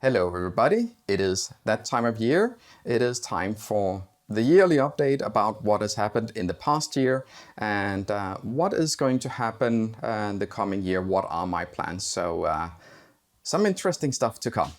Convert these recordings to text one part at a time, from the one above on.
Hello everybody, it is that time of year. It is time for the yearly update about what has happened in the past year and what is going to happen in the coming year. What are my plans? So some interesting stuff to come.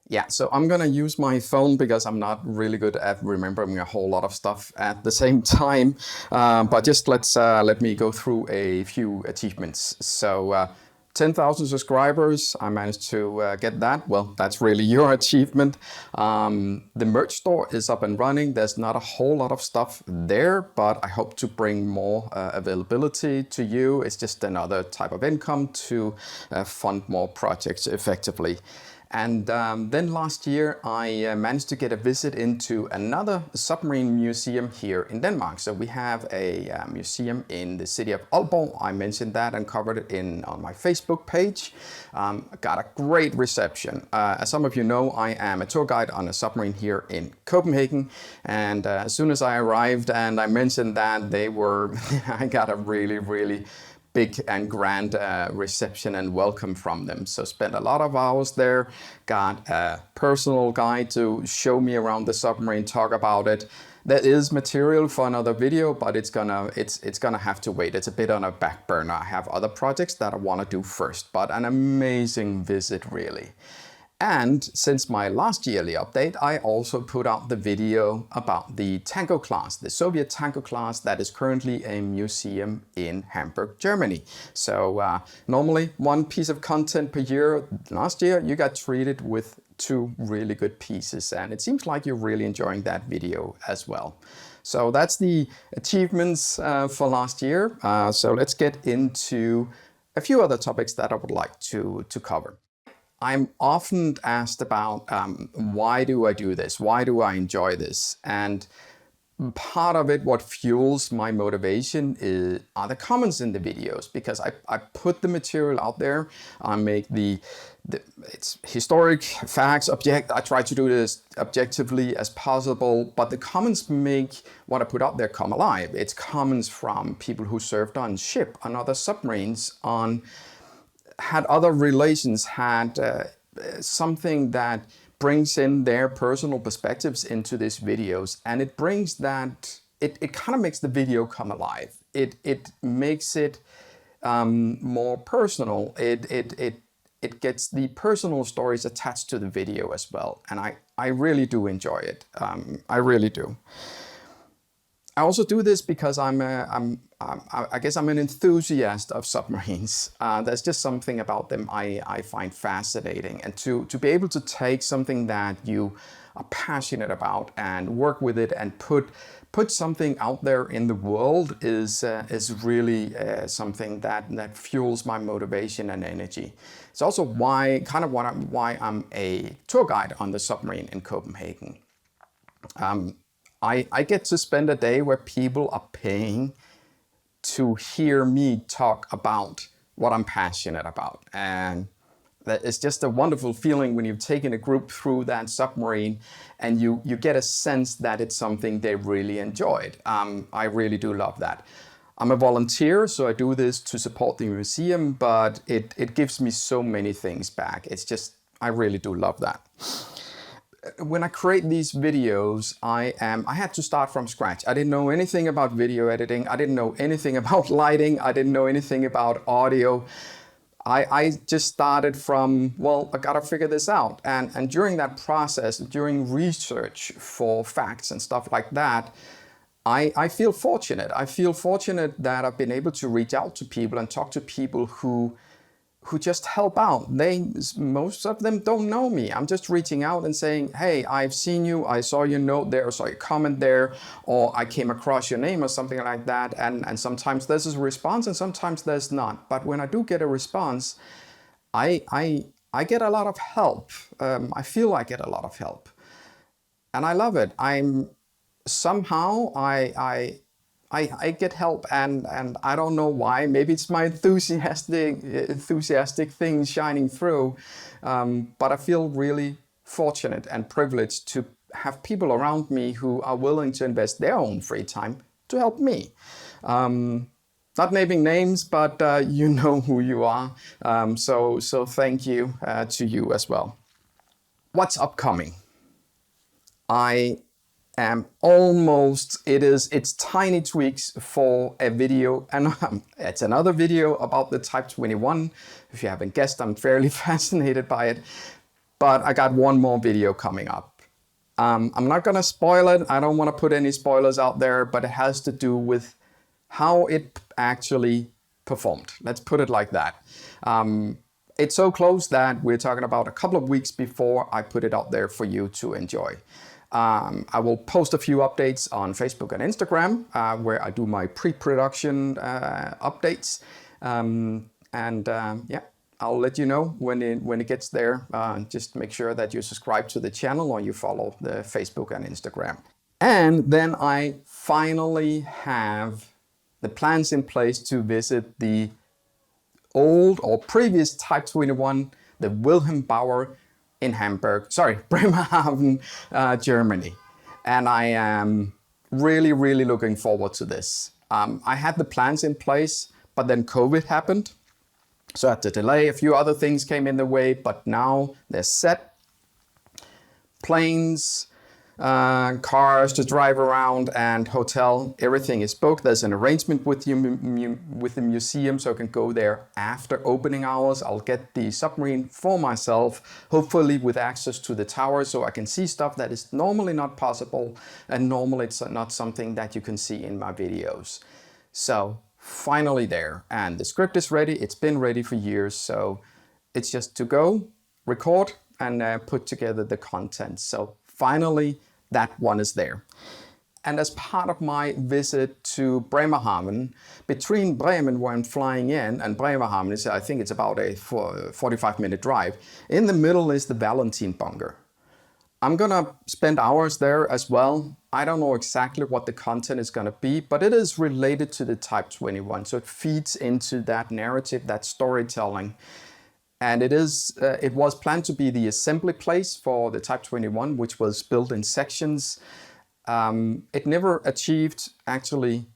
Yeah, so I'm gonna use my phone because I'm not really good at remembering a whole lot of stuff at the same time. But just let me go through a few achievements. So 10,000 subscribers, I managed to get that. Well, that's really your achievement. The merch store is up and running. There's not a whole lot of stuff there, but I hope to bring more availability to you. It's just another type of income to fund more projects effectively. And then last year, I managed to get a visit into another submarine museum here in Denmark. So we have a museum in the city of Aalborg. I mentioned that and covered it on my Facebook page. Got a great reception. As some of you know, I am a tour guide on a submarine here in Copenhagen. And as soon as I arrived and I mentioned that, I got a really big and grand reception and welcome from them. So spent a lot of hours there, got a personal guide to show me around the submarine, talk about it. There is material for another video, but it's gonna have to wait. It's a bit on a back burner. I have other projects that I want to do first, but an amazing visit really. And since my last yearly update, I also put out the video about the Tango class, the Soviet Tango class that is currently a museum in Hamburg, Germany. So normally one piece of content per year. Last year you got treated with 2 really good pieces, and it seems like you're really enjoying that video as well. So that's the achievements for last year. So let's get into a few other topics that I would like to cover. I'm often asked about why do I do this? Why do I enjoy this? And part of it, what fuels my motivation are the comments in the videos, because I put the material out there. I make it's historic facts, I try to do this objectively as possible, but the comments make what I put out there come alive. It's comments from people who served on ship, on other submarines, had other relations, had something that brings in their personal perspectives into these videos, and it brings that, it kind of makes the video come alive. It makes it more personal. It gets the personal stories attached to the video as well, and I really do enjoy it. I really do. I also do this because I guess I'm an enthusiast of submarines. There's just something about them I find fascinating, and to be able to take something that you are passionate about and work with it and put something out there in the world is really something that fuels my motivation and energy. It's also why I'm a tour guide on the submarine in Copenhagen. I get to spend a day where people are paying to hear me talk about what I'm passionate about. And it's just a wonderful feeling when you've taken a group through that submarine and you get a sense that it's something they really enjoyed. I really do love that. I'm a volunteer, so I do this to support the museum, but it gives me so many things back. I really do love that. When I create these videos, I had to start from scratch. I didn't know anything about video editing. I didn't know anything about lighting. I didn't know anything about audio. I just started from, well, I gotta figure this out. And during that process, during research for facts and stuff like that, I feel fortunate. I feel fortunate that I've been able to reach out to people and talk to people who just help out. Most of them don't know me. I'm just reaching out and saying, hey, I've seen you, I saw your note there, I saw your comment there, or I came across your name or something like that. And sometimes there's a response and sometimes there's not. But when I do get a response, I get a lot of help. I feel I get a lot of help. And I love it. I get help, and I don't know why. Maybe it's my enthusiastic thing shining through, but I feel really fortunate and privileged to have people around me who are willing to invest their own free time to help me. Not naming names, but you know who you are. So thank you to you as well. What's upcoming? I am almost, it's tiny tweaks for a video, and it's another video about the Type 21. If you haven't guessed, I'm fairly fascinated by it, but I got one more video coming up. I'm not gonna spoil it. I don't want to put any spoilers out there, but it has to do with how it actually performed. Let's put it like that. It's so close that we're talking about a couple of weeks before I put it out there for you to enjoy. I will post a few updates on Facebook and Instagram where I do my pre-production updates. Yeah, I'll let you know when it gets there. Just make sure that you subscribe to the channel or you follow the Facebook and Instagram. And then I finally have the plans in place to visit the old or previous Type 21, the Wilhelm Bauer in Bremerhaven, Germany. And I am really looking forward to this. I had the plans in place, but then COVID happened. So I had to delay. A few other things came in the way, but now they're set. Planes, cars to drive around, and hotel, everything is booked. There's an arrangement with the museum, so I can go there after opening hours. I'll get the submarine for myself, hopefully with access to the tower, so I can see stuff that is normally not possible, and normally it's not something that you can see in my videos. So finally there, and the script is ready. It's been ready for years, so it's just to go, record, and put together the content. So finally, that one is there. And as part of my visit to Bremerhaven, between Bremen, where I'm flying in, and Bremerhaven, I think it's about a 45-minute drive, in the middle is the Valentin bunker. I'm gonna spend hours there as well. I don't know exactly what the content is gonna be, but it is related to the Type 21, so it feeds into that narrative, that storytelling. And it was planned to be the assembly place for the Type 21, which was built in sections. It never achieved actually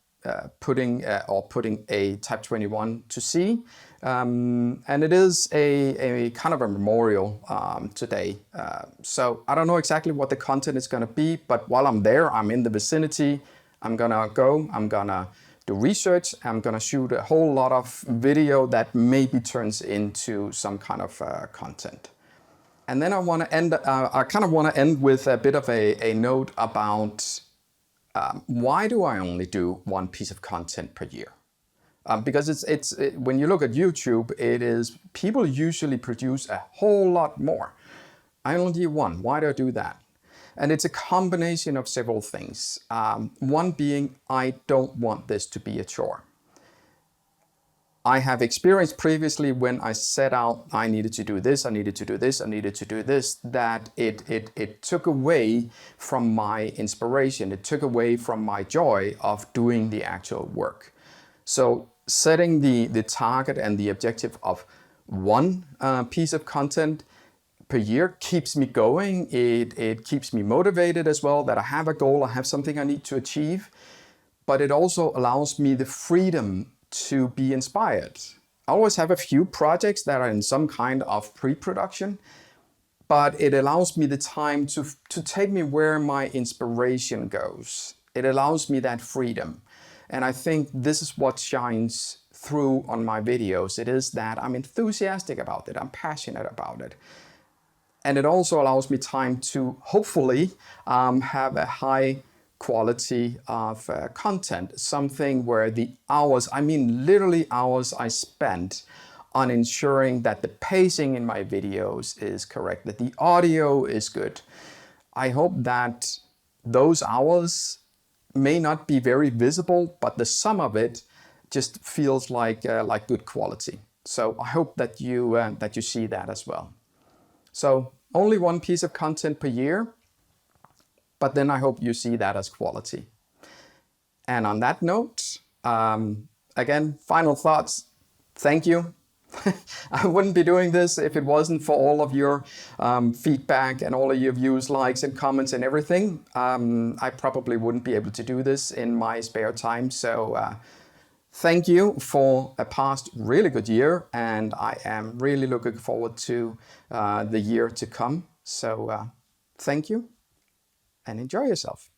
putting a Type 21 to sea. And it is a kind of a memorial today. So I don't know exactly what the content is going to be, but while I'm there, I'm in the vicinity. I'm gonna do research. I'm gonna shoot a whole lot of video that maybe turns into some kind of content. And then I want to end. I kind of want to end with a bit of a note about why do I only do one piece of content per year? Because when you look at YouTube, it is people usually produce a whole lot more. I only do one. Why do I do that? And it's a combination of several things. One being, I don't want this to be a chore. I have experienced previously when I set out, I needed to do this, I needed to do this, I needed to do this, that it took away from my inspiration. It took away from my joy of doing the actual work. So setting the target and the objective of one piece of content per year keeps me going. It keeps me motivated as well, that I have a goal, I have something I need to achieve, but it also allows me the freedom to be inspired. I always have a few projects that are in some kind of pre-production, but it allows me the time to take me where my inspiration goes. It allows me that freedom. And I think this is what shines through on my videos. It is that I'm enthusiastic about it, I'm passionate about it. And it also allows me time to hopefully have a high quality of content, something where the hours, I mean literally hours I spent on ensuring that the pacing in my videos is correct, that the audio is good. I hope that those hours may not be very visible, but the sum of it just feels like good quality. So I hope that you see that as well. So only one piece of content per year, but then I hope you see that as quality. And on that note, again, final thoughts. Thank you. I wouldn't be doing this if it wasn't for all of your feedback and all of your views, likes and comments and everything. I probably wouldn't be able to do this in my spare time. So Thank you for a past really good year, and I am really looking forward to the year to come. So thank you and enjoy yourself.